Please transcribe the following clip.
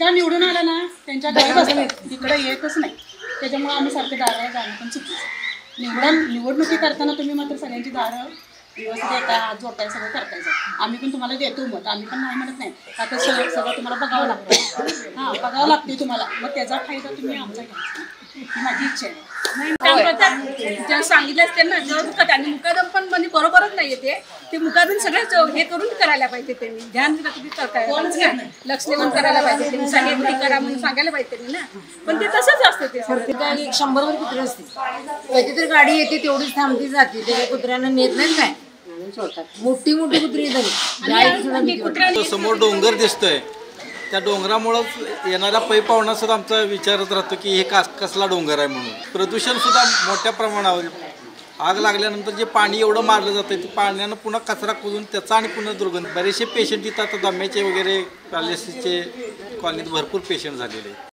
एकदा निवडून आला ना त्यांच्या घरी बसतात, इकडे येतच नाही. त्याच्यामुळे आम्ही सारखे दाराला जाणं पण चुकीचं. निवडणुकी करताना तुम्ही मात्र सगळ्यांची दारं व्यवस्थित येता, हात जोडताय, सगळं करतायचं. आम्ही पण तुम्हाला देतो मत, आम्ही पण नाही म्हणत नाही. आता सगळं तुम्हाला बघावं लागतं. हां, बघावं लागते तुम्हाला. मग त्याचा फायदा तुम्ही आमचा घ्यायचा, ही माझी इच्छा आहे. नाही काम करतात, ज्या सांगितलं त्यांना करतात. आणि मुकादम पण म्हणजे बरोबरच नाही येते ते मुकादम सगळेच हे करून करायला पाहिजे. त्यांनी ध्यान तुम्ही करताय, लक्ष देऊन करायला पाहिजे. त्यांनी सांगितलं करा म्हणून सांगायला पाहिजे त्यांनी ना. पण ते तसंच असतं. ते 100वर कुत्रे असते, कधी तर गाडी येते तेवढीच थांबती जाते. त्याच्या कुत्र्यांना नेत नाही काय, मोठी मोठी कुत्री झाली. समोर डोंगर दिसतोय, त्या डोंगरामुळं येणारा पै पाहुणा सुद्धा आमचा विचारत राहतो की हे कसला डोंगर आहे म्हणून. प्रदूषण सुद्धा मोठ्या प्रमाणावर, आग लागल्यानंतर जे पाणी एवढं मारलं जातं ते पाण्यानं पुन्हा कचरा कुजून त्याचा आणि पुन्हा दुर्गंध. बरेचसे पेशंट इथं आता दम्याचे वगैरे पॅलेसीचे कॉलनीत भरपूर पेशंट झालेले आहेत.